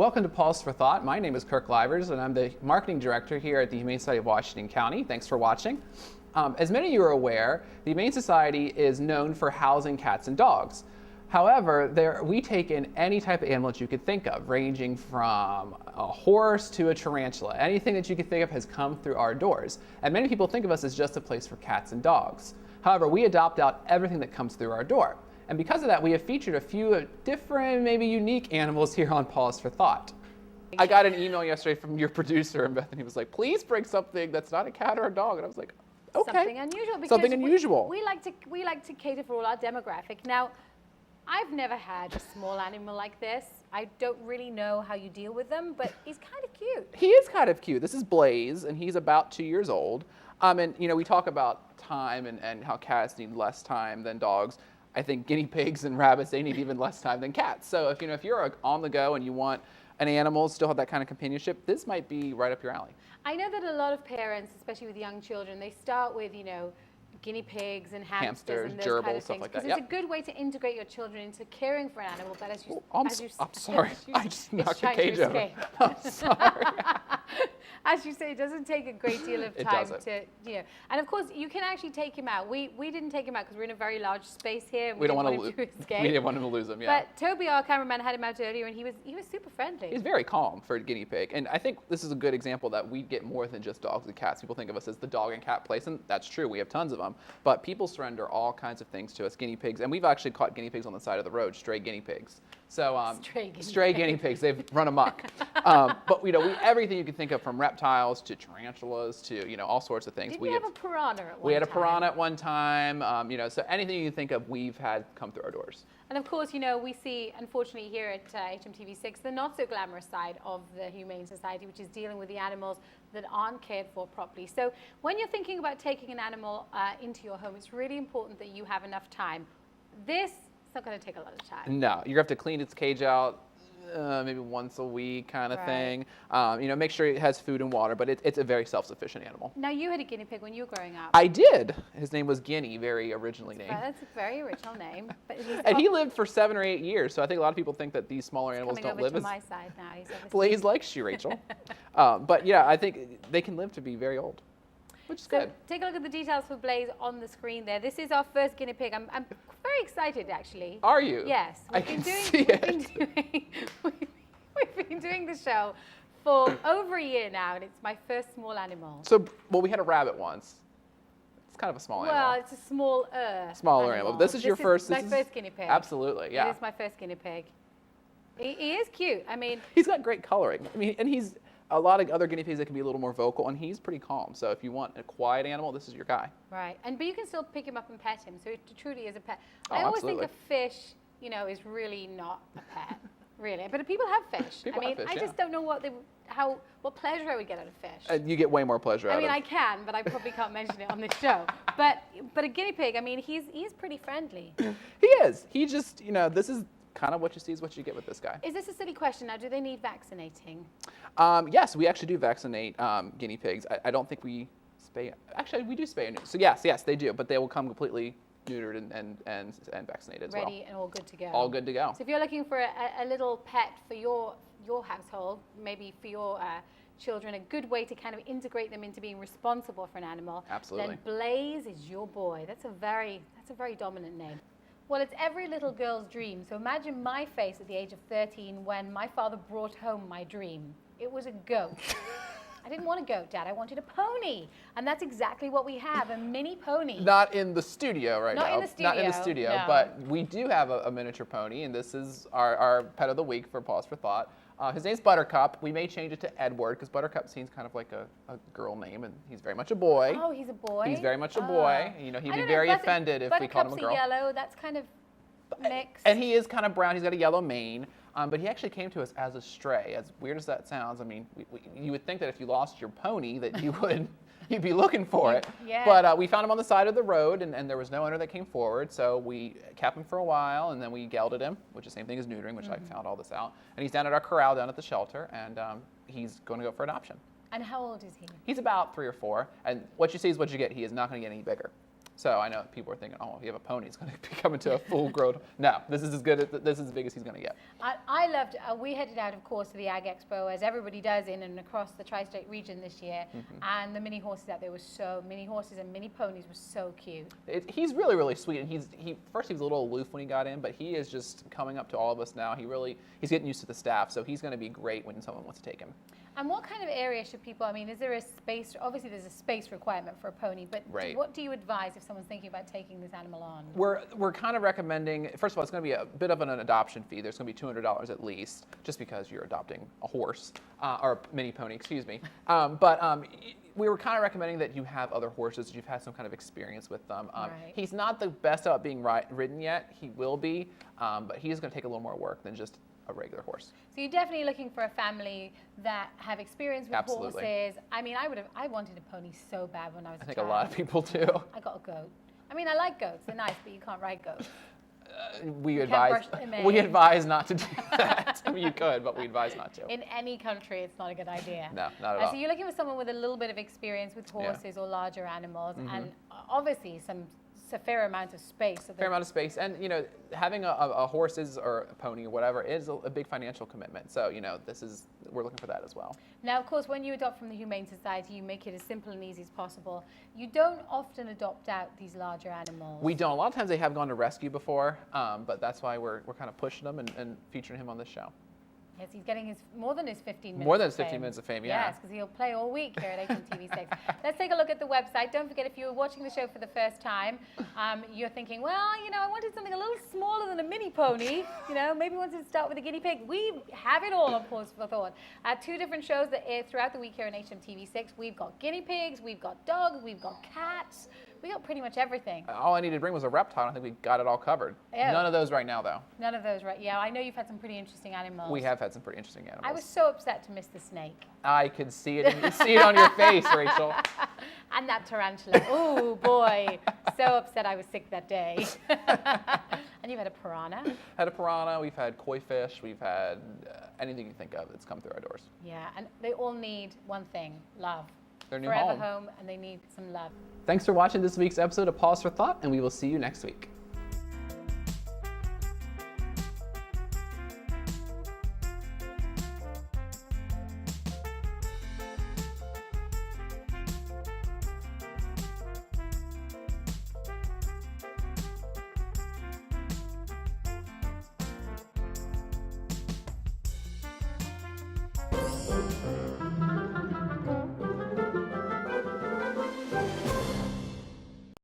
Welcome to Paws For Thought. My name is Kirk Livers, and I'm the marketing director here at the Humane Society of Washington County. Thanks for watching. As many of you are aware, the Humane Society is known for housing cats and dogs. However, we take in any type of animal that you could think of, ranging from a horse to a tarantula. Anything that you could think of has come through our doors. And many people think of us as just a place for cats and dogs. However, we adopt out everything that comes through our door. And because of that, we have featured a few different, maybe unique animals here on Paws For Thought. I got an email yesterday from your producer, and Bethany was like, please bring something that's not a cat or a dog. And I was like, okay. Something unusual. Because something unusual. We like to cater for all our demographic. Now, I've never had a small animal like this. I don't really know how you deal with them, but he's kind of cute. He is kind of cute. This is Blaze, and he's about 2 years old. And you know, we talk about time and how cats need less time than dogs. I think guinea pigs and rabbits, they need even less time than cats. So if you're on the go and you want an animal, still have that kind of companionship, this might be right up your alley. I know that a lot of parents, especially with young children, they start with, guinea pigs and hamsters and those gerbils, kind of stuff things. like that. Because it's a good way to integrate your children into caring for an animal. But I'm sorry. I just knocked the cage over. I'm sorry. As you say, it doesn't take a great deal of time and of course you can actually take him out. We didn't take him out because we're in a very large space here. And we don't want to lose him. We didn't want him to lose him. Yeah. But Toby, our cameraman, had him out earlier, and he was super friendly. He's very calm for a guinea pig, and I think this is a good example that we get more than just dogs and cats. People think of us as the dog and cat place, and that's true. We have tons of them, but people surrender all kinds of things to us, guinea pigs, and we've actually caught guinea pigs on the side of the road, stray guinea pigs. So stray guinea pigs, they've run amok. But everything you can think of, from reptiles to tarantulas to all sorts of things. Did we have a piranha at one time? We had a piranha at one time. So anything you can think of, we've had come through our doors. And of course, we see, unfortunately, here at HMTV6, the not so glamorous side of the Humane Society, which is dealing with the animals that aren't cared for properly. So when you're thinking about taking an animal into your home, it's really important that you have enough time. It's not going to take a lot of time. No, you're going to have to clean its cage out maybe once a week kind of thing. Make sure it has food and water, but it's a very self-sufficient animal. Now, you had a guinea pig when you were growing up. I did. His name was Guinea, very originally named. That's a very original name. But and he lived for 7 or 8 years, so I think a lot of people think that these smaller animals don't live as... my side now. Blaze likes you, Rachel. But yeah, I think they can live to be very old, which is good. Take a look at the details for Blaze on the screen there. This is our first guinea pig. I'm very excited, actually. Are you? Yes. We've been doing the show for over a year now, and it's my first small animal. So, we had a rabbit once. It's kind of a small animal. Well, it's a smaller animal. This is your first. My first guinea pig. Absolutely, yeah. It is my first guinea pig. He is cute. I mean, he's got great coloring. And he's a lot of other guinea pigs that can be a little more vocal, and he's pretty calm. So if you want a quiet animal, this is your guy. Right, but you can still pick him up and pet him. So it truly is a pet. Oh, I always absolutely. think a fish, is really not a pet. Really, but people have fish. I just don't know what pleasure I would get out of fish. You get way more pleasure out of it. I can, but I probably can't mention it on this show. But a guinea pig, he's pretty friendly. He is. He just, this is kind of what you see is what you get with this guy. Is this a silly question now? Do they need vaccinating? Yes, we actually do vaccinate guinea pigs. I don't think we spay. Actually, we do spay and neuter. So yes, they do, but they will come completely neutered and vaccinated as well. Ready and all good to go. All good to go. So if you're looking for a little pet for your household, maybe for your children, a good way to kind of integrate them into being responsible for an animal. Absolutely. Then Blaze is your boy. That's a very dominant name. Well, it's every little girl's dream. So imagine my face at the age of 13 when my father brought home my dream. It was a goat. I didn't want a goat, Dad. I wanted a pony. And that's exactly what we have, a mini pony. Not in the studio right now. Not in the studio, no. But we do have a miniature pony, and this is our pet of the week for Paws For Thought. His name's Buttercup. We may change it to Edward, because Buttercup seems kind of like a girl name, and he's very much a boy. Oh, he's a boy? He's very much a boy. He'd be very offended if we called him a girl. Buttercup's yellow. That's kind of mixed. And he is kind of brown. He's got a yellow mane. But he actually came to us as a stray. As weird as that sounds, you would think that if you lost your pony that you'd be looking for it. Yeah. But we found him on the side of the road, and there was no owner that came forward, so we kept him for a while, and then we gelded him, which is the same thing as neutering, which I found all this out. And he's down at our corral down at the shelter, and he's going to go for adoption. And how old is he? He's about 3 or 4, and what you see is what you get. He is not going to get any bigger. So I know people are thinking, oh, if you have a pony, it's going to be coming to a full grown. No, this is as good. This is as big as he's going to get. I loved. We headed out, of course, to the Ag Expo, as everybody does in and across the tri-state region this year. And the mini horses out there were mini horses and mini ponies were so cute. He's really, really sweet. And he was a little aloof when he got in, but he is just coming up to all of us now. He's getting used to the staff, so he's going to be great when someone wants to take him. And what kind of area should people, is there a space, obviously there's a space requirement for a pony, but what do you advise if someone's thinking about taking this animal on? We're kind of recommending, first of all, it's going to be a bit of an adoption fee. There's going to be $200 at least, just because you're adopting a horse, or a mini pony, excuse me. We were kind of recommending that you have other horses, that you've had some kind of experience with them. He's not the best about being ridden yet. He will be, but he is going to take a little more work than just a regular horse. So you're definitely looking for a family that have experience with horses. I wanted a pony so bad when I was a child. I think a lot of people do. I got a goat. I like goats. They're nice, but you can't ride goats. We advise not to do that. You could, but we advise not to. In any country, it's not a good idea. No, not at all. So you're looking for someone with a little bit of experience with horses or larger animals, and obviously a fair amount of space. Fair amount of space, and having a horse or a pony or whatever is a big financial commitment. So we're looking for that as well. Now, of course, when you adopt from the Humane Society, you make it as simple and easy as possible. You don't often adopt out these larger animals. We don't. A lot of times they have gone to rescue before, but that's why we're kind of pushing them and featuring him on this show. Yes, he's getting more than his 15 minutes. More than his 15 minutes of fame, yeah. Yes, because he'll play all week here at HMTV6. Let's take a look at the website. Don't forget, if you're watching the show for the first time, you're thinking, well, I wanted something a little smaller than a mini pony. Maybe wanted to start with a guinea pig. We have it all on Paws For Thought. 2 different shows that air throughout the week here on HMTV6. We've got guinea pigs, we've got dogs, we've got cats. We got pretty much everything. All I needed to bring was a reptile. I think we got it all covered. Yeah. None of those right now, though. None of those right. Yeah, I know you've had some pretty interesting animals. We have had some pretty interesting animals. I was so upset to miss the snake. I could see it. You could see it on your face, Rachel. And that tarantula. Oh, boy. So upset I was sick that day. And you've had a piranha? Had a piranha. We've had koi fish. We've had anything you think of that's come through our doors. Yeah, and they all need one thing, love. Their new forever home, and they need some love. Thanks for watching this week's episode of Paws For Thought, and we will see you next week.